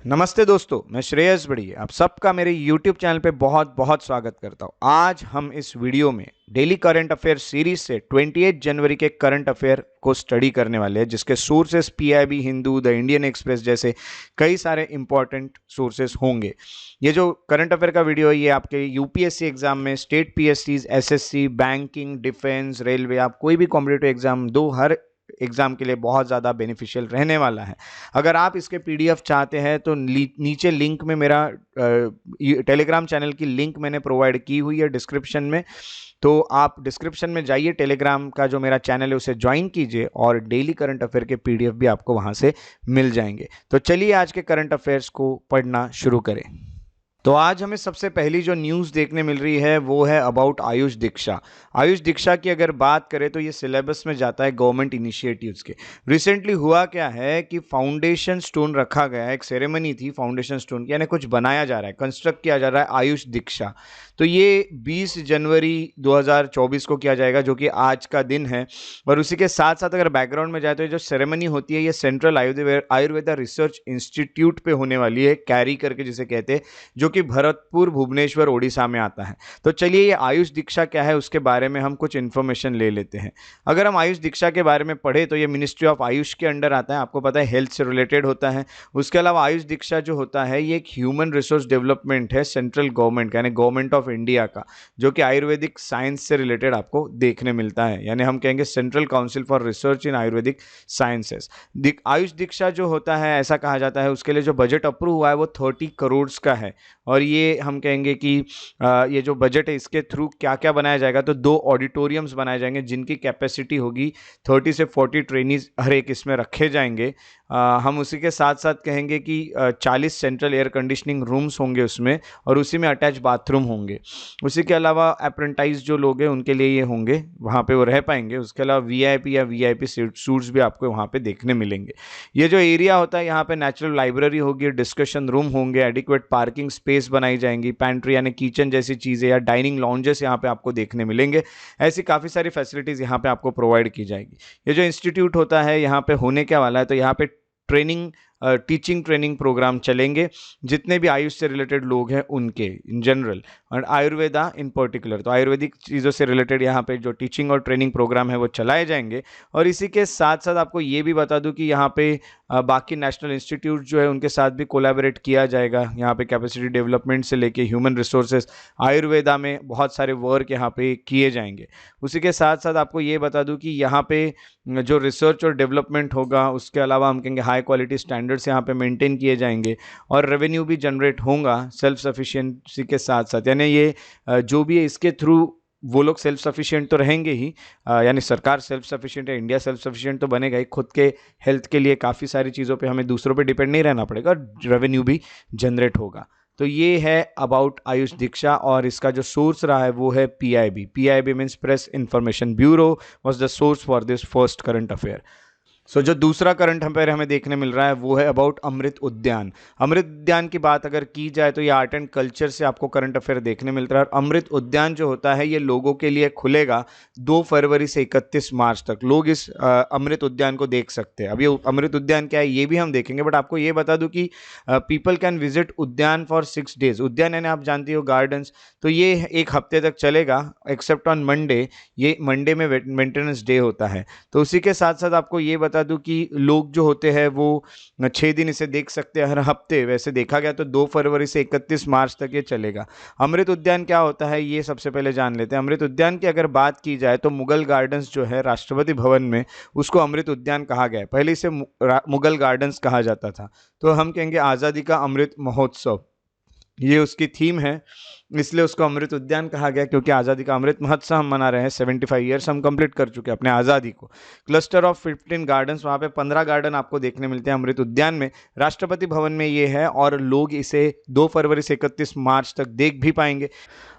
नमस्ते दोस्तों, मैं श्रेयस बड़ी आप सबका मेरे YouTube चैनल पे बहुत बहुत स्वागत करता हूँ। आज हम इस वीडियो में डेली करंट अफेयर सीरीज से 28 जनवरी के करंट अफेयर को स्टडी करने वाले हैं, जिसके sources PIB, Hindu, the Indian express जैसे कई सारे इंपॉर्टेंट सोर्सेस होंगे। ये जो करंट अफेयर का वीडियो है ये आपके यूपीएससी एग्जाम में, स्टेट पीएससीज, एसएससी, बैंकिंग, डिफेंस, रेलवे, आप कोई भी कॉम्पिटिटिव एग्जाम दो, हर एग्जाम के लिए बहुत ज़्यादा बेनिफिशियल रहने वाला है। अगर आप इसके पीडीएफ चाहते हैं तो नीचे लिंक में मेरा टेलीग्राम चैनल की लिंक मैंने प्रोवाइड की हुई है डिस्क्रिप्शन में। तो आप डिस्क्रिप्शन में जाइए, टेलीग्राम का जो मेरा चैनल है उसे ज्वाइन कीजिए और डेली करंट अफेयर के पीडीएफ भी आपको वहां से मिल जाएंगे। तो चलिए आज के करंट अफेयर्स को पढ़ना शुरू करें। तो आज हमें सबसे पहली जो न्यूज़ देखने मिल रही है वो है अबाउट आयुष दीक्षा। आयुष दीक्षा की अगर बात करें तो ये सिलेबस में जाता है गवर्नमेंट इनिशिएटिव्स के। रिसेंटली हुआ क्या है कि फाउंडेशन स्टोन रखा गया है, एक सेरेमनी थी फाउंडेशन स्टोन की, यानी कुछ बनाया जा रहा है, कंस्ट्रक्ट किया जा रहा है आयुष दीक्षा। तो ये 20 जनवरी 2024 को किया जाएगा, जो कि आज का दिन है। और उसी के साथ साथ अगर बैकग्राउंड में जाए तो ये जो सेरेमनी होती है ये सेंट्रल आयुर्वेदा रिसर्च इंस्टीट्यूट पे होने वाली है, कैरी करके जिसे कहते हैं, जो कि भरतपुर, भुवनेश्वर, ओडिशा में आता है। तो चलिए ये आयुष दीक्षा क्या है उसके बारे में हम कुछ इन्फॉर्मेशन ले लेते हैं। अगर हम आयुष दीक्षा के बारे में पढ़े तो ये मिनिस्ट्री ऑफ आयुष के अंडर आता है, आपको पता है हेल्थ से रिलेटेड होता है। उसके अलावा आयुष दीक्षा जो होता है ये एक ह्यूमन रिसोर्स डेवलपमेंट है सेंट्रल गवर्नमेंट का, यानी गवर्नमेंट ऑफ इंडिया का, जो कि आयुर्वेदिक साइंस से रिलेटेड आपको देखने मिलता है, यानी हम कहेंगे central council for research in Ayurvedic sciences. Ayush Diksha जो होता है, ऐसा कहा जाता है, उसके लिए जो बजट अप्रूव हुआ है वो 30 करोड़ का है। और ये हम कहेंगे कि ये जो बजट है इसके थ्रू क्या क्या बनाया जाएगा, तो 2 ऑडिटोरियम्स बनाए जाएंगे जिनकी कैपेसिटी होगी 30 से 40 ट्रेनीज हर एक इसमें रखे जाएंगे। हम उसी के साथ साथ कहेंगे कि 40 सेंट्रल एयर कंडीशनिंग रूम्स होंगे उसमें, और उसी में अटैच बाथरूम होंगे। उसी के अलावा अप्रेंटाइज जो लोग हैं उनके लिए ये होंगे, वहाँ पे वो रह पाएंगे। उसके अलावा वीआईपी या वीआईपी सूट्स भी आपको वहाँ पे देखने मिलेंगे। ये जो एरिया होता है यहाँ पे नेचुरल लाइब्रेरी होगी, डिस्कशन रूम होंगे, एडिक्वेट पार्किंग स्पेस बनाई जाएंगी, पैंट्री यानी किचन जैसी चीज़ें या डाइनिंग लॉन्जेस यहाँ पे आपको देखने मिलेंगे। ऐसी काफ़ी सारी फैसिलिटीज़ यहाँ पे आपको प्रोवाइड की जाएगी। ये जो इंस्टीट्यूट होता है यहाँ पे होने क्या वाला है, तो यहाँ पे ट्रेनिंग, टीचिंग ट्रेनिंग प्रोग्राम चलेंगे जितने भी आयुष से रिलेटेड लोग हैं उनके, इन जनरल, और आयुर्वेदा इन पर्टिकुलर। तो आयुर्वेदिक चीज़ों से रिलेटेड यहाँ पे जो टीचिंग और ट्रेनिंग प्रोग्राम है वो चलाए जाएंगे। और इसी के साथ साथ आपको ये भी बता दूं कि यहाँ पे बाकी नेशनल इंस्टीट्यूट जो है उनके साथ भी कोलैबोरेट किया जाएगा। यहाँ पे कैपेसिटी डेवलपमेंट से लेके ह्यूमन रिसोर्सेज, आयुर्वेदा में बहुत सारे वर्क यहाँ पे किए जाएंगे। उसी के साथ साथ आपको ये बता दूं कि यहाँ पे जो रिसर्च और डेवलपमेंट होगा, उसके अलावा हम कहेंगे हाई क्वालिटी स्टैंडर्ड्स यहाँ पे मेंटेन किए जाएंगे और रेवेन्यू भी जनरेट होगा सेल्फ सफिशिएंसी के साथ साथ। यानी ये जो भी है इसके थ्रू वो लोग सेल्फ सफिशिएंट तो रहेंगे ही, यानी सरकार सेल्फ सफिशिएंट है, इंडिया सेल्फ सफिशिएंट तो बनेगा ही, खुद के हेल्थ के लिए काफ़ी सारी चीज़ों पे हमें दूसरों पे डिपेंड नहीं रहना पड़ेगा और रेवेन्यू भी जनरेट होगा। तो ये है अबाउट आयुष दीक्षा, और इसका जो सोर्स रहा है वो है PIB. PIB means press information bureau was the source for this first current affair. So जो दूसरा करंट अफेयर हमें देखने मिल रहा है वो है अबाउट अमृत उद्यान। अमृत उद्यान की बात अगर की जाए तो ये आर्ट एंड कल्चर से आपको करंट अफेयर देखने मिलता है। और अमृत उद्यान जो होता है ये लोगों के लिए खुलेगा 2 फरवरी से 31 मार्च तक। लोग इस अमृत उद्यान को देख सकते हैं। अभी अमृत उद्यान क्या है ये भी हम देखेंगे, बट आपको ये बता दूं कि पीपल कैन विजिट उद्यान फॉर 6 डेज। उद्यान यानी आप जानती हो गार्डन्स, तो ये 1 हफ्ते तक चलेगा एक्सेप्ट ऑन मंडे। ये मंडे में मेंटेनेंस डे होता है। तो उसी के साथ साथ आपको ये बता दूं कि लोग जो होते हैं वो 6 दिन इसे देख सकते हैं हर हफ्ते। वैसे देखा गया तो 2 फरवरी से 31 मार्च तक ये चलेगा। अमृत उद्यान क्या होता है ये सबसे पहले जान लेते हैं। अमृत उद्यान की अगर बात की जाए तो मुगल गार्डन्स जो है राष्ट्रपति भवन में, उसको अमृत उद्यान कहा गया है। पहले इसे मुगल गार्डन्स कहा जाता था। तो हम कहेंगे आज़ादी का अमृत महोत्सव, ये उसकी थीम है, इसलिए उसको अमृत उद्यान कहा गया, क्योंकि आज़ादी का अमृत महोत्सव हम मना रहे हैं। 75 ईयर्स हम कंप्लीट कर चुके हैं अपने आज़ादी को। क्लस्टर ऑफ 15 गार्डन्स, वहाँ पे 15 गार्डन आपको देखने मिलते हैं अमृत उद्यान में। राष्ट्रपति भवन में ये है और लोग इसे 2 फरवरी से 31 मार्च तक देख भी पाएंगे।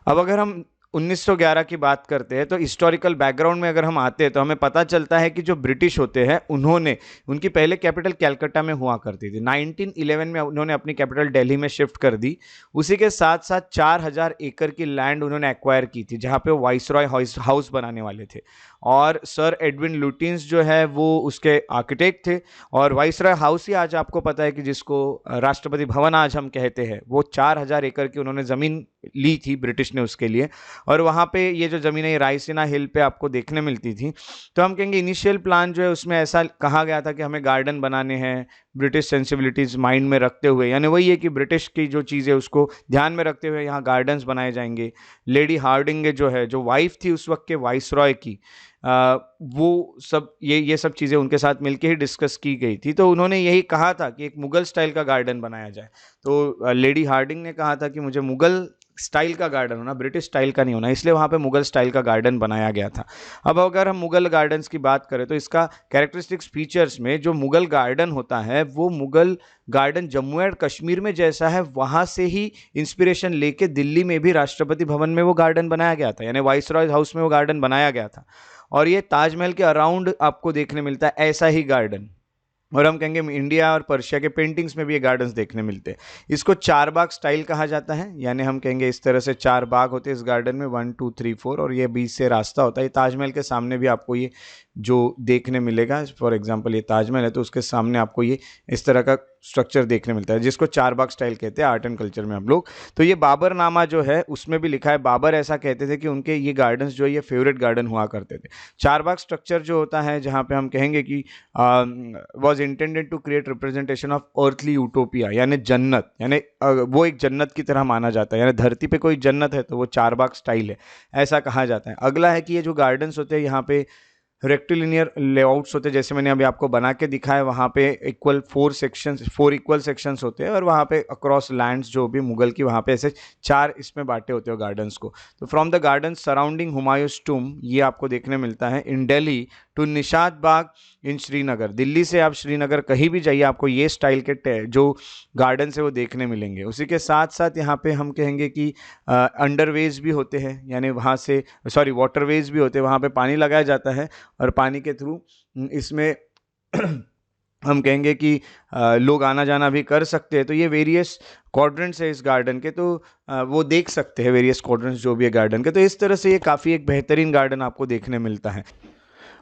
अब अगर हम 1911 की बात करते हैं तो हिस्टोरिकल बैकग्राउंड में अगर हम आते हैं तो हमें पता चलता है कि जो ब्रिटिश होते हैं उन्होंने, उनकी पहले कैपिटल कैलकाटा में हुआ करती थी। 1911 में उन्होंने अपनी कैपिटल दिल्ली में शिफ्ट कर दी। उसी के साथ साथ 4000 एकड़ की लैंड उन्होंने एक्वायर की थी जहाँ पे वो वाइसरॉय हाउस बनाने वाले थे। और सर एडविन लुटियंस जो है वो उसके आर्किटेक्ट थे। और वाइसरॉय हाउस ही आज आपको पता है कि जिसको राष्ट्रपति भवन आज हम कहते हैं, वो 4000 एकड़ की उन्होंने ज़मीन ली थी ब्रिटिश ने उसके लिए। और वहाँ पे ये जो ज़मीन है रायसीना हिल पे आपको देखने मिलती थी। तो हम कहेंगे इनिशियल प्लान जो है उसमें ऐसा कहा गया था कि हमें गार्डन बनाने हैं ब्रिटिश सेंसिबिलिटीज़ माइंड में रखते हुए, यानी वही है कि ब्रिटिश की जो चीज़ है उसको ध्यान में रखते हुए यहाँ गार्डन्स बनाए जाएंगे। लेडी हार्डिंगे जो है, जो वाइफ थी उस वक्त के वाइसरॉय की, वो सब ये सब चीज़ें उनके साथ मिलके ही डिस्कस की गई थी। तो उन्होंने यही कहा था कि एक मुगल स्टाइल का गार्डन बनाया जाए। तो लेडी हार्डिंग ने कहा था कि मुझे मुगल स्टाइल का गार्डन होना, ब्रिटिश स्टाइल का नहीं होना, इसलिए वहाँ पे मुगल स्टाइल का गार्डन बनाया गया था। अब अगर हम मुगल गार्डन्स की बात करें तो इसका कैरेक्टरिस्टिक्स फीचर्स में जो मुगल गार्डन होता है वो मुगल गार्डन जम्मू एंड कश्मीर में जैसा है वहाँ से ही इंस्पिरेशन लेके दिल्ली में भी राष्ट्रपति भवन में वो गार्डन बनाया गया था, यानी वाइसरॉय हाउस में वो गार्डन बनाया गया था। और ये ताजमहल के अराउंड आपको देखने मिलता है ऐसा ही गार्डन। और हम कहेंगे इंडिया और पर्शिया के पेंटिंग्स में भी ये गार्डन्स देखने मिलते हैं। इसको चार बाग स्टाइल कहा जाता है, यानी हम कहेंगे इस तरह से 4 बाग होते हैं इस गार्डन में, 1 2 3 4, और ये बीच से रास्ता होता है। ताजमहल के सामने भी आपको ये जो देखने मिलेगा, फॉर एग्जांपल ये ताजमहल है तो उसके सामने आपको ये इस तरह का स्ट्रक्चर देखने मिलता है जिसको 4 बाग स्टाइल कहते हैं आर्ट एंड कल्चर में हम लोग। तो ये बाबरनामा जो है उसमें भी लिखा है, बाबर ऐसा कहते थे कि उनके ये गार्डन्स जो है ये फेवरेट गार्डन हुआ करते थे। 4 बाग स्ट्रक्चर जो होता है जहाँ पे हम कहेंगे कि was intended to create representation of earthly utopia, यानी जन्नत, यानी वो एक जन्नत की तरह माना जाता है, यानी धरती पे कोई जन्नत है तो वो 4 बाग स्टाइल है, ऐसा कहा जाता है। अगला है कि ये जो गार्डन्स होते हैं यहाँ पे रेक्टिलिनियर लेआउट्स होते हैं, जैसे मैंने अभी आपको बना के दिखाया, वहाँ पे 4 इक्वल सेक्शंस होते हैं और वहाँ पे अक्रॉस लैंड्स जो भी मुगल की वहाँ पे ऐसे 4 इसमें बांटे होते हैं गार्डन्स को। तो from the garden surrounding Humayun's tomb ये आपको देखने मिलता है in Delhi to Nishat Bagh in Srinagar. Delhi से आप श्रीनगर कहीं भी जाइए आपको ये स्टाइल के जो गार्डन है वो देखने मिलेंगे। उसी के साथ साथ यहाँ पे हम कहेंगे कि अंडरवेज भी होते हैं, यानी वहाँ से वाटरवेज भी होते हैं, वहाँ पे पानी लगाया जाता है और पानी के थ्रू इसमें हम कहेंगे कि लोग आना जाना भी कर सकते हैं। तो ये वेरियस क्वाड्रेंट्स है इस गार्डन के, तो वो देख सकते हैं वेरियस क्वाड्रेंट्स जो भी है गार्डन के। तो इस तरह से ये काफ़ी एक बेहतरीन गार्डन आपको देखने मिलता है।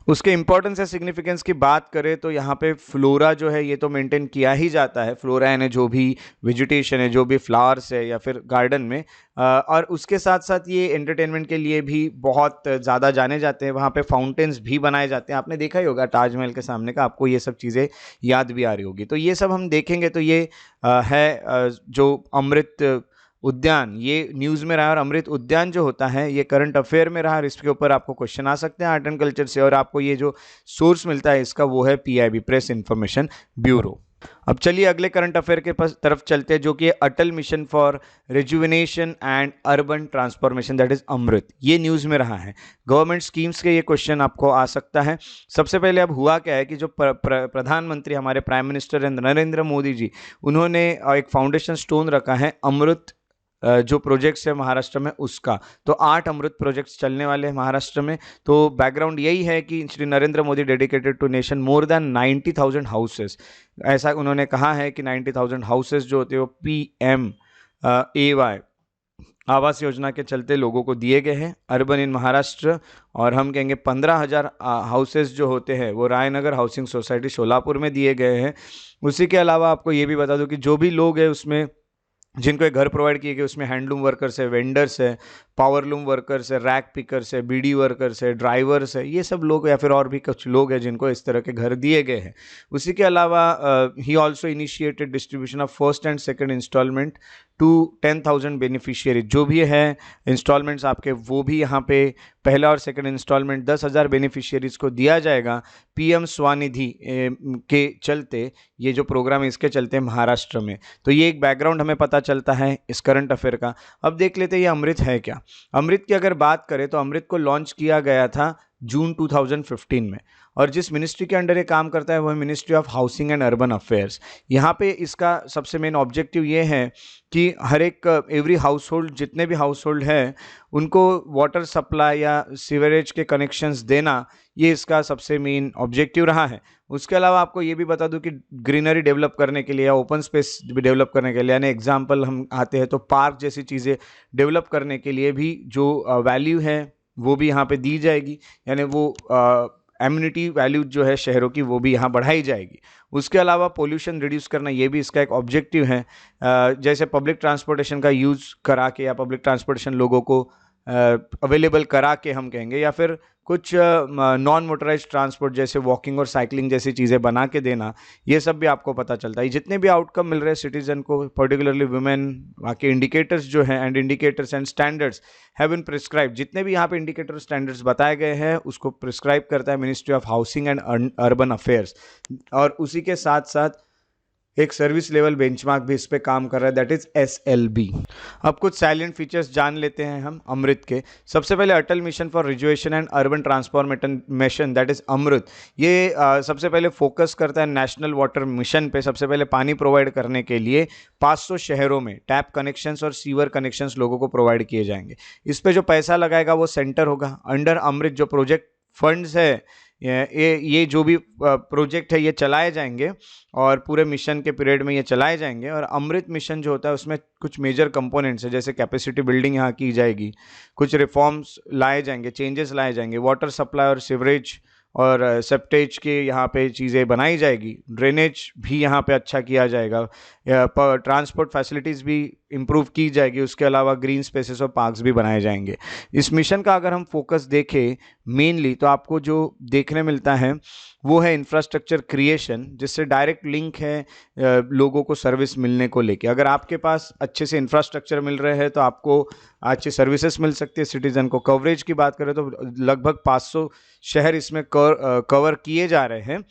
उसके इंपॉर्टेंस या सिग्निफिकेंस की बात करें तो यहाँ पे फ्लोरा जो है ये तो मेंटेन किया ही जाता है, फ्लोरा यानी जो भी वेजिटेशन है, जो भी फ्लावर्स है या फिर गार्डन में, और उसके साथ साथ ये एंटरटेनमेंट के लिए भी बहुत ज़्यादा जाने जाते हैं। वहाँ पे फाउंटेन्स भी बनाए जाते हैं, आपने देखा ही होगा ताजमहल के सामने का, आपको ये सब चीज़ें याद भी आ रही होगी। तो ये सब हम देखेंगे तो ये है जो अमृत उद्यान, ये न्यूज़ में रहा। और अमृत उद्यान जो होता है ये करंट अफेयर में रहा और इसके ऊपर आपको क्वेश्चन आ सकते हैं आर्ट एंड कल्चर से। और आपको ये जो सोर्स मिलता है इसका वो है PIB, प्रेस इंफॉर्मेशन ब्यूरो। अब चलिए अगले करंट अफेयर के तरफ चलते हैं जो कि Atal mission for rejuvenation and urban transformation, that is Amrut. ये न्यूज़ में रहा है, गवर्नमेंट स्कीम्स के ये क्वेश्चन आपको आ सकता है। सबसे पहले अब हुआ क्या है कि जो प्रधानमंत्री हमारे प्राइम मिनिस्टर नरेंद्र मोदी जी, उन्होंने एक फाउंडेशन स्टोन रखा है अमृत जो प्रोजेक्ट्स है महाराष्ट्र में उसका। तो 8 अमृत प्रोजेक्ट्स चलने वाले हैं महाराष्ट्र में। तो बैकग्राउंड यही है कि Shri Narendra Modi dedicated to nation more than 90,000 houses, ऐसा उन्होंने कहा है कि 90,000 हाउसेस जो होते हैं वो PMAY आवास योजना के चलते लोगों को दिए गए हैं अर्बन इन महाराष्ट्र। और हम कहेंगे 15,000 हाउसेस जो होते हैं वो रायनगर हाउसिंग सोसाइटी शोलापुर में दिए गए हैं। उसी के अलावा आपको ये भी बता दूं कि जो भी लोग हैं उसमें जिनको एक घर प्रोवाइड किए गए उसमें हैंडलूम वर्कर्स है, वेंडर्स है, पावरलूम वर्कर्स है, रैक पिकर्स है, BD वर्कर्स है, ड्राइवर्स है, ये सब लोग या फिर और भी कुछ लोग हैं जिनको इस तरह के घर दिए गए हैं। उसी के अलावा ही also initiated distribution of first and second instalment to 10,000 beneficiary. जो भी है इंस्टॉलमेंट्स आपके वो भी यहाँ पे पहला और सेकंड इंस्टॉलमेंट 10,000 बेनिफिशियरीज़ को दिया जाएगा PM स्वनिधि के चलते। ये जो प्रोग्राम है इसके चलते महाराष्ट्र में। तो ये एक बैकग्राउंड हमें पता चलता है इस करंट अफेयर का। अब देख लेते हैं ये अमृत है क्या। अमृत की अगर बात करें तो अमृत को लॉन्च किया गया था जून 2015 में। और जिस मिनिस्ट्री के अंडर ये काम करता है वो है ministry of housing and urban affairs. यहाँ पे इसका सबसे मेन ऑब्जेक्टिव ये है कि हर एक एवरी हाउस होल्ड, जितने भी हाउस होल्ड है, उनको वाटर सप्लाई या सीवरेज के कनेक्शंस देना, ये इसका सबसे मेन ऑब्जेक्टिव रहा है। उसके अलावा आपको ये भी बता दूं कि ग्रीनरी डेवलप करने के लिए या ओपन स्पेस भी डेवलप करने के लिए, यानी एग्जांपल हम आते हैं तो पार्क जैसी चीज़ें डेवलप करने के लिए भी जो वैल्यू है वो भी यहाँ पे दी जाएगी, यानी वो एम्यूनिटी वैल्यू जो है शहरों की वो भी यहाँ बढ़ाई जाएगी। उसके अलावा पोल्यूशन रिड्यूस करना ये भी इसका एक ऑब्जेक्टिव है। जैसे पब्लिक ट्रांसपोर्टेशन का यूज़ करा के या पब्लिक ट्रांसपोर्टेशन लोगों को अवेलेबल करा के हम कहेंगे, या फिर कुछ नॉन मोटराइज ट्रांसपोर्ट जैसे वॉकिंग और साइकिलिंग जैसी चीज़ें बना के देना, ये सब भी आपको पता चलता है। जितने भी आउटकम मिल रहे हैं सिटीजन को, पर्टिकुलरली वुमेन, बाकी इंडिकेटर्स जो हैं and indicators and standards have been prescribe, जितने भी यहाँ पे इंडिकेटर स्टैंडर्ड्स बताए गए हैं उसको प्रिस्क्राइब करता है ministry of housing and urban affairs. और उसी के साथ साथ एक सर्विस लेवल बेंचमार्क भी इस पे काम कर रहा है, दैट इज SLB। अब कुछ साइलेंट फीचर्स जान लेते हैं हम अमृत के। सबसे पहले Atal mission for rejuvenation and urban transformation, that is Amrut. ये सबसे पहले फोकस करता है नेशनल वाटर मिशन पे। सबसे पहले पानी प्रोवाइड करने के लिए 500 शहरों में टैप कनेक्शंस और सीवर कनेक्शंस लोगों को प्रोवाइड किए जाएंगे। इस पे जो पैसा लगाएगा वो सेंटर होगा। अंडर अमृत जो प्रोजेक्ट फंड्स है, ये जो भी प्रोजेक्ट है ये चलाए जाएंगे और पूरे मिशन के पीरियड में ये चलाए जाएंगे। और अमृत मिशन जो होता है उसमें कुछ मेजर कंपोनेंट्स है, जैसे कैपेसिटी बिल्डिंग यहाँ की जाएगी, कुछ रिफॉर्म्स लाए जाएंगे, चेंजेस लाए जाएंगे, वाटर सप्लाई और सीवरेज और सेप्टेज के यहाँ पे चीज़ें बनाई जाएगी, ड्रेनेज भी यहाँ पे अच्छा किया जाएगा, ट्रांसपोर्ट फैसिलिटीज़ भी इम्प्रूव की जाएगी। उसके अलावा ग्रीन स्पेसेस और पार्क्स भी बनाए जाएंगे। इस मिशन का अगर हम फोकस देखें मेनली, तो आपको जो देखने मिलता है वो है इंफ्रास्ट्रक्चर क्रिएशन, जिससे डायरेक्ट लिंक है लोगों को सर्विस मिलने को लेके। अगर आपके पास अच्छे से इंफ्रास्ट्रक्चर मिल रहे हैं तो आपको अच्छी सर्विसेज मिल सकती है सिटीजन को। कवरेज की बात करें तो लगभग 500 शहर इसमें कवर किए जा रहे हैं,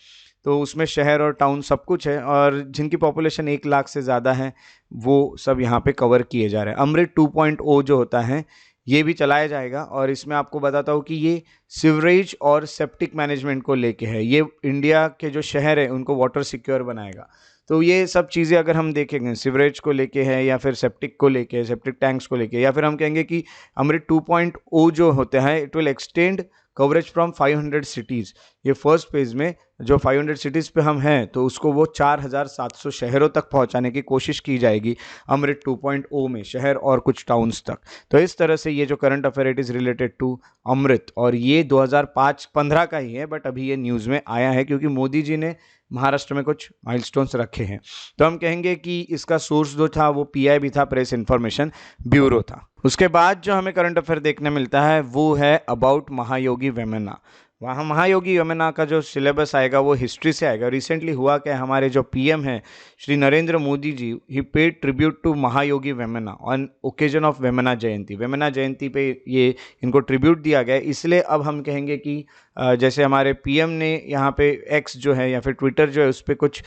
तो उसमें शहर और टाउन सब कुछ है, और जिनकी पॉपुलेशन 1 लाख से ज़्यादा है वो सब यहाँ पे कवर किए जा रहे हैं। अमृत 2.0 जो होता है ये भी चलाया जाएगा, और इसमें आपको बताता हूँ कि ये सीवरेज और सेप्टिक मैनेजमेंट को लेके है। ये इंडिया के जो शहर है उनको वाटर सिक्योर बनाएगा। तो ये सब चीज़ें अगर हम देखेंगे सीवरेज को लेके है, या फिर सेप्टिक को लेके, सेप्टिक टैंक्स को लेके, या फिर हम कहेंगे कि अमृत 2.0 जो होता है it will extend coverage from 500 cities. ये फर्स्ट फेज में जो 500 सिटीज़ पे हम हैं तो उसको वो 4700 शहरों तक पहुंचाने की कोशिश की जाएगी अमृत 2.0 में, शहर और कुछ टाउन्स तक। तो इस तरह से ये जो current affair it is related to Amrut, और ये 2005-15 का ही है, बट अभी ये न्यूज़ में आया है क्योंकि मोदी जी ने महाराष्ट्र में कुछ माइलस्टोन्स रखे हैं। तो हम कहेंगे कि इसका सोर्स जो था वो PI भी था, प्रेस इंफॉर्मेशन ब्यूरो था। उसके बाद जो हमें करंट अफेयर देखने मिलता है वो है अबाउट महायोगी वेमना। वहाँ महायोगी वेमना का जो सिलेबस आएगा वो हिस्ट्री से आएगा। रिसेंटली हुआ क्या, हमारे जो PM हैं Shri Narendra Modi ji, he paid tribute to Mahayogi Vemana on occasion of Vemana Jayanti. Vemana Jayanti पे ये इनको ट्रिब्यूट दिया गया, इसलिए अब हम कहेंगे कि जैसे हमारे PM ने यहाँ पे X जो है या फिर ट्विटर जो है उस पर कुछ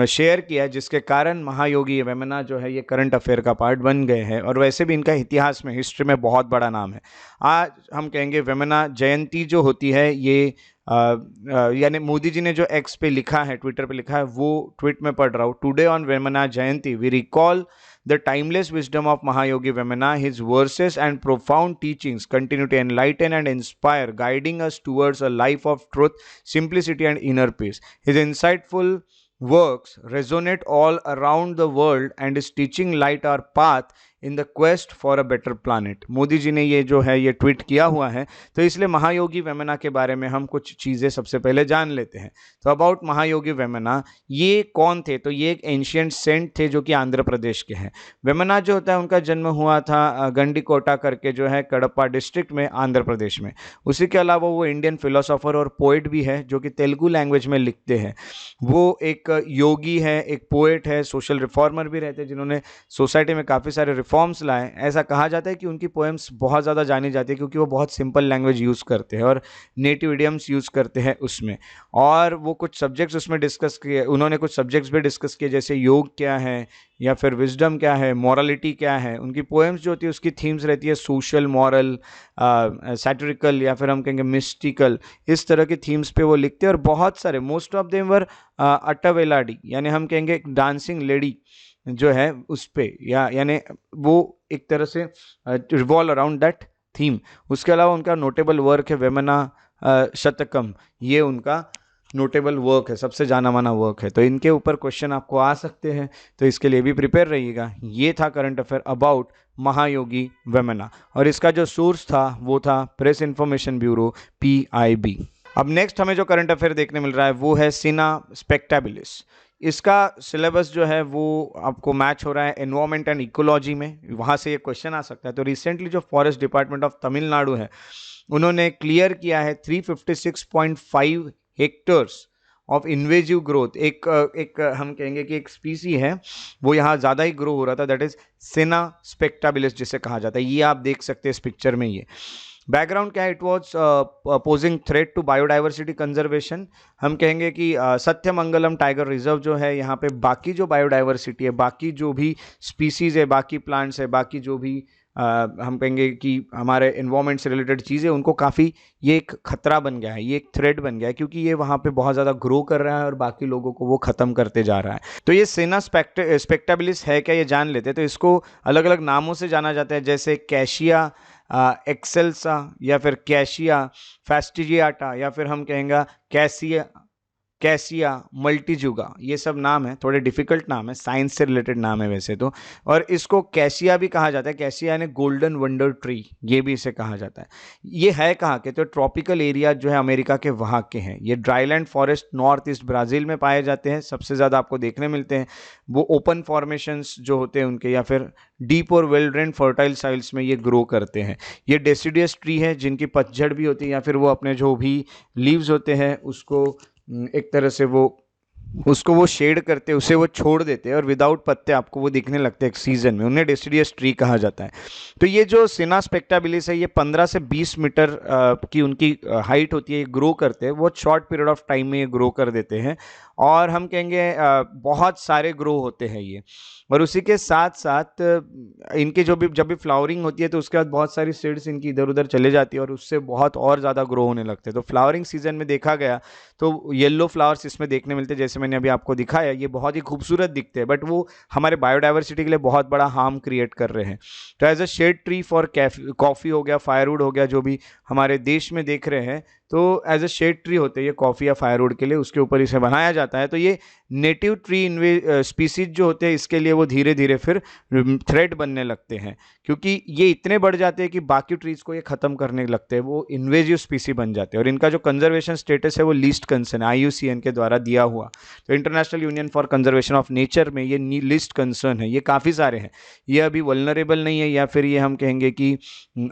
शेयर किया, जिसके कारण महायोगी वेमना जो है ये करंट अफेयर का पार्ट बन गए हैं, और वैसे भी इनका इतिहास में, हिस्ट्री में बहुत बड़ा नाम है। आज हम कहेंगे वेमना जयंती जो होती है ये यानी मोदी जी ने जो X पे लिखा है, ट्विटर पे लिखा है, वो ट्वीट में पढ़ रहा हूँ। Today on Vemana Jayanti we recall the timeless wisdom of Mahayogi Vemana. His verses and profound teachings continue to enlighten and inspire, guiding us towards a life of truth, simplicity and inner peace. His insightful works resonate all around the world and his teaching light our path in the quest for a better planet. Modi ji ने ये जो है ये tweet किया हुआ है, तो इसलिए महायोगी वेमना के बारे में हम कुछ चीज़ें सबसे पहले जान लेते हैं। तो अबाउट महायोगी वेमना, ये कौन थे, तो ये एक एंशियंट सेंट थे जो कि आंध्र प्रदेश के हैं। वेमना जो होता है उनका जन्म हुआ था गंडीकोटा करके जो है कडप्पा डिस्ट्रिक्ट में, आंध्र प्रदेश में। उसी के अलावा वो इंडियन फिलोसोफर और पोइट भी है जो कि तेलुगु लैंग्वेज में लिखते हैं। वो एक योगी है, एक पोइट है, सोशल रिफॉर्मर भी रहते हैं जिन्होंने सोसाइटी में काफ़ी सारे रिफॉर्म्स लाए। ऐसा कहा जाता है कि उनकी पोएम्स बहुत ज़्यादा जानी जाती है क्योंकि वो बहुत सिंपल लैंग्वेज यूज़ करते हैं और नेटिव इडियम्स यूज़ करते हैं उसमें। और वो कुछ सब्जेक्ट्स उसमें डिस्कस किए, उन्होंने कुछ सब्जेक्ट्स भी डिस्कस किए, जैसे योग क्या है या फिर विजडम क्या है, मॉरलिटी क्या है। उनकी पोएम्स जो होती है उसकी थीम्स रहती है सोशल, मॉरल, सैटिरिकल या फिर हम कहेंगे मिस्टिकल, इस तरह की थीम्स पे वो लिखते हैं। और बहुत सारे, मोस्ट ऑफ देम वर अट्टावेलाडी, यानी हम कहेंगे डांसिंग लेडी जो है उस पे, या यानी वो एक तरह से रिवॉल्व अराउंड दैट थीम। उसके अलावा उनका नोटेबल वर्क है वेमना शतकम, ये उनका नोटेबल वर्क है, सबसे जाना माना वर्क है। तो इनके ऊपर क्वेश्चन आपको आ सकते हैं, तो इसके लिए भी प्रिपेयर रहिएगा। ये था करंट अफेयर अबाउट महायोगी वेमना, और इसका जो सोर्स था वो था प्रेस इंफॉर्मेशन ब्यूरो PIB। अब नेक्स्ट हमें जो करंट अफेयर देखने मिल रहा है वो है सिना स्पेक्टेबिलिस। इसका सिलेबस जो है वो आपको मैच हो रहा है एनवायरमेंट एंड इकोलॉजी में, वहाँ से ये क्वेश्चन आ सकता है। तो रिसेंटली जो फॉरेस्ट डिपार्टमेंट ऑफ तमिलनाडु है उन्होंने क्लियर किया है 356.5 हेक्टर्स ऑफ इन्वेजिव ग्रोथ। एक हम कहेंगे कि एक स्पीसी है वो यहाँ ज़्यादा ही ग्रो हो रहा था, दैट इज सिना स्पेक्टेबिलिस जिसे कहा जाता है। ये आप देख सकते हैं इस पिक्चर में। ये बैकग्राउंड क्या है, it was posing threat to biodiversity conservation. हम कहेंगे कि सत्यमंगलम टाइगर रिजर्व जो है, यहाँ पे बाकी जो बायोडाइवर्सिटी है, बाकी जो भी स्पीसीज है, बाकी प्लांट्स है, बाकी जो भी हम कहेंगे कि हमारे एनवायरमेंट से रिलेटेड चीज़ें, उनको काफ़ी ये एक खतरा बन गया है, ये एक थ्रेट बन गया है, क्योंकि ये वहाँ पे बहुत ज़्यादा ग्रो कर रहा है और बाकी लोगों को वो ख़त्म करते जा रहा है। तो ये सिना स्पेक्टेबिलिस है क्या, ये जान लेते हैं। तो इसको अलग अलग नामों से जाना जाता है, जैसे कैशिया एक्सेल्सा, या फिर कैशिया फैस्टिजियाटा, या फिर हम कहेंगे कैसिया मल्टीजुगा। ये सब नाम है, थोड़े डिफिकल्ट नाम है, साइंस से रिलेटेड नाम है वैसे तो। और इसको कैसिया भी कहा जाता है, कैसिया यानी गोल्डन वंडर ट्री, ये भी इसे कहा जाता है। ये है कहाँ के, तो ट्रॉपिकल एरिया जो है अमेरिका के वहाँ के हैं। ये dryland forest north east Brazil में पाए जाते हैं, सबसे ज़्यादा आपको देखने मिलते हैं। वो ओपन फॉर्मेशंस जो होते हैं उनके, या फिर डीप और वेल ड्रेन फर्टाइल साइल्स में ये ग्रो करते हैं। ये डेसिडियस ट्री है जिनकी पतझड़ भी होती है, या फिर वो अपने जो भी लीव्स होते हैं उसको एक तरह से उसको शेड करते हैं, उसे वो छोड़ देते हैं और विदाउट पत्ते आपको वो दिखने लगते हैं एक सीजन में, उन्हें डेसिडियस ट्री कहा जाता है। तो ये जो सिना स्पेक्टेबिलिस है, ये 15 से 20 मीटर की उनकी हाइट होती है। ये ग्रो करते हैं, बहुत शॉर्ट पीरियड ऑफ टाइम में ये ग्रो कर देते हैं, और हम कहेंगे बहुत सारे ग्रो होते हैं ये। और उसी के साथ साथ इनके जब भी फ्लावरिंग होती है तो उसके बाद बहुत सारी सीड्स इनकी इधर उधर चले जाती है और उससे बहुत और ज़्यादा ग्रो होने लगते हैं। तो फ्लावरिंग सीजन में देखा गया तो येलो फ्लावर्स इसमें देखने मिलते हैं, जैसे मैंने अभी आपको दिखाया। ये बहुत ही खूबसूरत दिखते हैं, बट वो हमारे बायोडाइवर्सिटी के लिए बहुत बड़ा हार्म क्रिएट कर रहे हैं। तो as a shade tree for coffee हो गया, फायरवुड हो गया, जो भी हमारे देश में देख रहे हैं, तो एज अ शेड ट्री होते हैं ये कॉफ़ी या फायरवुड के लिए, उसके ऊपर इसे बनाया जाता है। तो ये नेटिव ट्री स्पीसीज जो होते हैं इसके लिए वो धीरे धीरे फिर थ्रेट बनने लगते हैं, क्योंकि ये इतने बढ़ जाते हैं कि बाकी ट्रीज को ये ख़त्म करने लगते हैं, वो इन्वेजिव स्पीसी बन जाते हैं। और इनका जो कंजर्वेशन स्टेटस है वो लीस्ट कंसर्न IUCN के द्वारा दिया हुआ, तो international union for conservation of nature में ये लिस्ट कंसर्न है। ये काफ़ी सारे हैं, ये अभी वल्नरेबल नहीं है, या फिर ये हम कहेंगे कि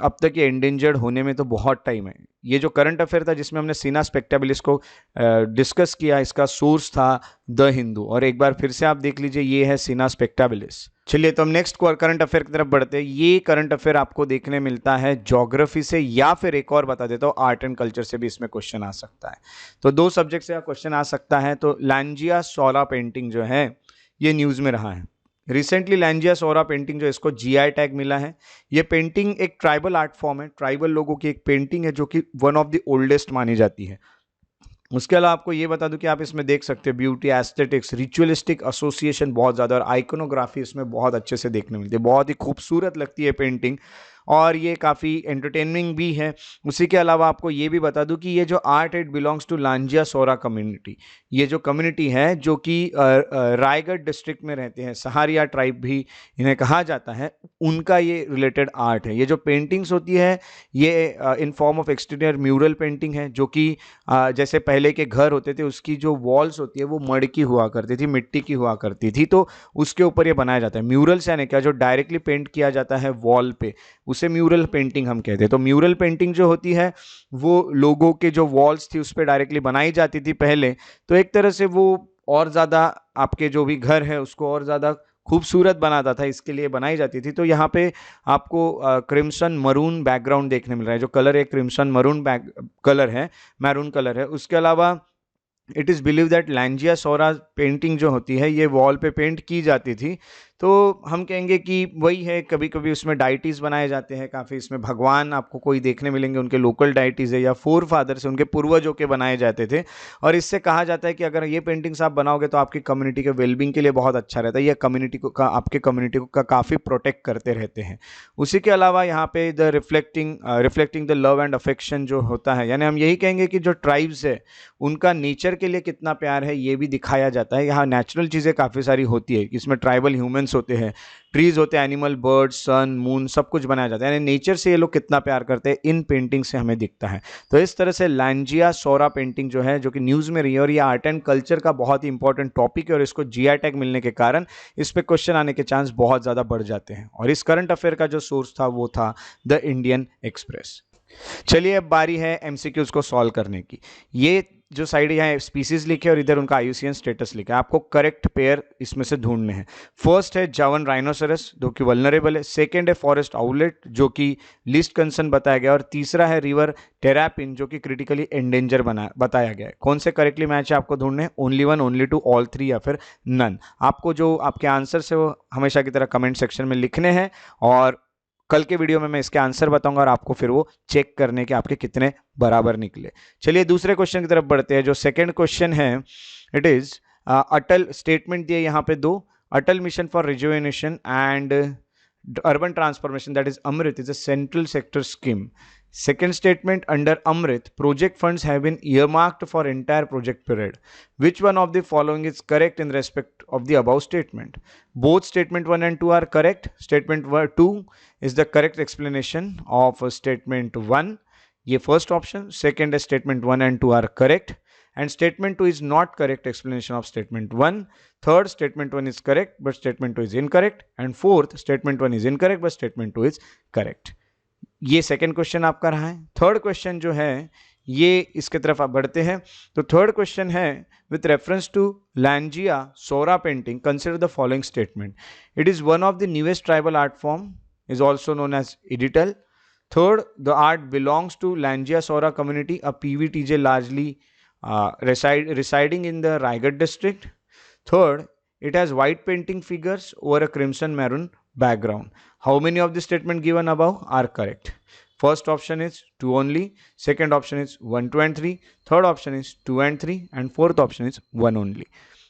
अब तक ये एंडेंजर्ड होने में तो बहुत टाइम है। ये जो करंट अफेयर था जिसमें हमने सिना स्पेक्टेबिलिस को डिस्कस किया, इसका सोर्स था द हिंदू, और एक बार फिर से आप देख लीजिए ये है सिना स्पेक्टेबिलिस। चलिए तो हम नेक्स्ट करंट अफेयर की तरफ बढ़ते हैं। ये करंट अफेयर आपको देखने मिलता है ज्योग्राफी से, या फिर एक और बता देता हूँ आर्ट एंड कल्चर से भी इसमें क्वेश्चन आ सकता है। तो दो सब्जेक्ट से क्वेश्चन आ सकता है। तो लांजिया सोरा पेंटिंग जो है ये न्यूज़ में रहा है रिसेंटली। लांजिया सोरा पेंटिंग जो इसको GI टैग मिला है। ये पेंटिंग एक ट्राइबल आर्ट फॉर्म है, ट्राइबल लोगों की एक पेंटिंग है जो कि वन ऑफ द ओल्डेस्ट मानी जाती है। उसके अलावा आपको ये बता दूं कि आप इसमें देख सकते हैं ब्यूटी, एस्थेटिक्स, रिचुअलिस्टिक एसोसिएशन बहुत ज़्यादा, और आइकोनोग्राफी इसमें बहुत अच्छे से देखने मिलती है। बहुत ही खूबसूरत लगती है पेंटिंग, और ये काफ़ी एंटरटेनिंग भी है। उसी के अलावा आपको ये भी बता दूं कि ये जो art, it belongs to Lanjia Saora community. ये जो कम्युनिटी है जो कि रायगढ़ डिस्ट्रिक्ट में रहते हैं, सहारिया ट्राइब भी इन्हें कहा जाता है, उनका ये रिलेटेड आर्ट है। ये जो पेंटिंग्स होती है ये in form of exterior mural painting है, जो कि जैसे पहले के घर होते थे उसकी जो वॉल्स होती है वो मड़ की हुआ करती थी, मिट्टी की हुआ करती थी, तो उसके ऊपर ये बनाया जाता है। म्यूरल्स यानी क्या, जो डायरेक्टली पेंट किया जाता है वॉल पे, उसे म्यूरल पेंटिंग हम कहते हैं। तो म्यूरल पेंटिंग जो होती है वो लोगों के जो वॉल्स थी उस पर डायरेक्टली बनाई जाती थी पहले, तो एक तरह से वो और ज़्यादा आपके जो भी घर है उसको और ज़्यादा खूबसूरत बनाता था, इसके लिए बनाई जाती थी। तो यहाँ पे आपको क्रिम्सन मरून बैकग्राउंड देखने मिल रहा है, जो कलर है क्रिम्सन मरून कलर है, मैरून कलर है। उसके अलावा it is believe that Lanjia Saora painting जो होती है ये वॉल पे पेंट की जाती थी। तो हम कहेंगे कि वही है, कभी कभी उसमें डाइटीज़ बनाए जाते हैं, काफ़ी इसमें भगवान आपको कोई देखने मिलेंगे, उनके लोकल डाइटीज़ है या फोर फादर्स उनके पूर्वजों के बनाए जाते थे। और इससे कहा जाता है कि अगर ये पेंटिंग्स आप बनाओगे तो आपकी कम्युनिटी के वेलबींग के लिए बहुत अच्छा रहता है, ये कम्युनिटी को आपके कम्युनिटी को काफ़ी प्रोटेक्ट करते रहते हैं। उसी के अलावा यहाँ पे the reflecting the love and affection जो होता है, यानी हम यही कहेंगे कि जो ट्राइब्स है उनका नेचर के लिए कितना प्यार है ये भी दिखाया जाता है। यहाँ नेचुरल चीज़ें काफ़ी सारी होती है, इसमें ट्राइबल ह्यूमंस होते हैं, ट्रीज होते हैं, एनिमल, बर्ड्स, सन, मून, सब कुछ बनाया जाता है, यानी नेचर से ये लोग कितना प्यार करते हैं इन पेंटिंग से हमें दिखता है। तो इस तरह से लैंजिया सोरा पेंटिंग जो है, जो कि न्यूज़ में रही है, और ये आर्ट एंड कल्चर का बहुत ही इंपॉर्टेंट टॉपिक है, और इसको जीआई टैग मिलने के कारण इस पर क्वेश्चन आने के चांस बहुत ज़्यादा बढ़ जाते हैं। और इस करंट अफेयर का जो सोर्स था वो था द इंडियन एक्सप्रेस। चलिए अब बारी है एमसीक्यूज को सॉल्व करने की। ये जो साइड यहाँ स्पीसीज लिखे और इधर उनका आईयूसीएन स्टेटस लिखा है, आपको करेक्ट पेयर इसमें से ढूंढने हैं। फर्स्ट है जावन राइनोसरस जो कि वल्नरेबल है, सेकंड है फॉरेस्ट आउलेट जो कि लिस्ट कंसर्न बताया गया, और तीसरा है रिवर टेरापिन जो कि क्रिटिकली एंडेंजर बताया गया है। कौन से करेक्टली मैच है आपको ढूंढने हैं? Only one, only two, all three या फिर नन। आपको जो आपके आंसर है वो हमेशा की तरह कमेंट सेक्शन में लिखने हैं, और कल के वीडियो में मैं इसके आंसर बताऊंगा और आपको फिर वो चेक करने के आपके कितने बराबर निकले। चलिए दूसरे क्वेश्चन की तरफ बढ़ते हैं। जो सेकंड क्वेश्चन है, इट इज अटल स्टेटमेंट दिए यहाँ पे दो, Atal mission for rejuvenation and urban transformation that is Amrut is a central sector scheme. Second statement, under Amrit, project funds have been earmarked for entire project period. Which one of the following is correct in respect of the above statement? Both statement 1 and 2 are correct. Statement 2 is the correct explanation of statement 1. ये first option. Second is statement 1 and 2 are correct. And statement 2 is not correct explanation of statement 1. Third, statement 1 is correct, but statement 2 is incorrect. And fourth, statement 1 is incorrect, but statement 2 is correct. ये second question आपका रहा है। Third question जो है ये इसके तरफ आप बढ़ते हैं। तो थर्ड क्वेश्चन है, with reference to Lanjia Saora painting consider the following statement. It is one of the newest tribal art form, is also known as Idital. Third, the art belongs to Lanjia Saora community, a PVTG largely residing in the Raigad district. Third, it has white painting figures over a crimson maroon background. How many of the statement given above are correct? First option is 2 only, second option is 1, 2 and 3, third option is 2 and 3 and fourth option is 1 only.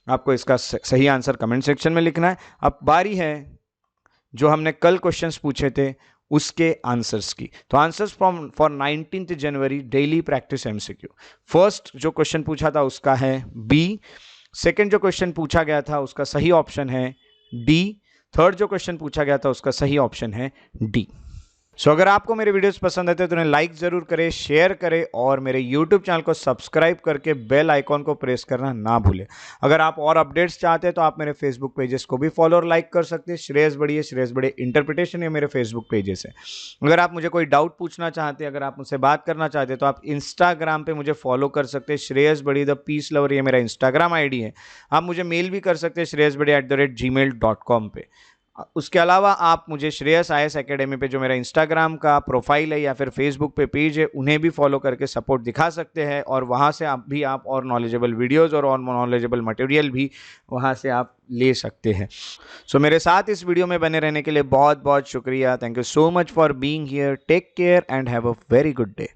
आपको इसका सही answer comment section में लिखना है। अब बारी है जो हमने कल क्वेश्चंस पूछे थे उसके आंसर्स की। तो answers for 19 January daily practice MCQ. First जो क्वेश्चन पूछा था उसका है बी, सेकंड जो क्वेश्चन पूछा गया था उसका सही ऑप्शन है डी, थर्ड जो क्वेश्चन पूछा गया था उसका सही ऑप्शन है डी। सो अगर आपको मेरे वीडियोस पसंद आते हैं तो उन्हें लाइक जरूर करें, शेयर करें और मेरे यूट्यूब चैनल को सब्सक्राइब करके बेल आइकॉन को प्रेस करना ना भूलें। अगर आप और अपडेट्स चाहते हैं तो आप मेरे फेसबुक पेजेस को भी फॉलो और लाइक कर सकते हैं। श्रेयस बड़े इंटरप्रिटेशन है मेरे फेसबुक पेजेस है। अगर आप मुझे कोई डाउट पूछना चाहते हैं, अगर आप मुझसे बात करना चाहते हैं तो आप इंस्टाग्राम पर मुझे फॉलो कर सकते हैं। श्रेयस बड़ी द पीस लवर, ये मेरा इंस्टाग्राम ID है। आप मुझे मेल भी कर सकते हैं shreyasbadi@gmail.com पे। उसके अलावा आप मुझे श्रेयस IAS एकेडमी पे जो मेरा इंस्टाग्राम का प्रोफाइल है या फिर फेसबुक पे पेज है उन्हें भी फॉलो करके सपोर्ट दिखा सकते हैं, और वहाँ से आप और नॉलेजेबल वीडियोस और नॉलेजेबल मटेरियल भी वहाँ से आप ले सकते हैं। सो मेरे साथ इस वीडियो में बने रहने के लिए बहुत बहुत शुक्रिया। Thank you so much for being here. Take care and have a very good day.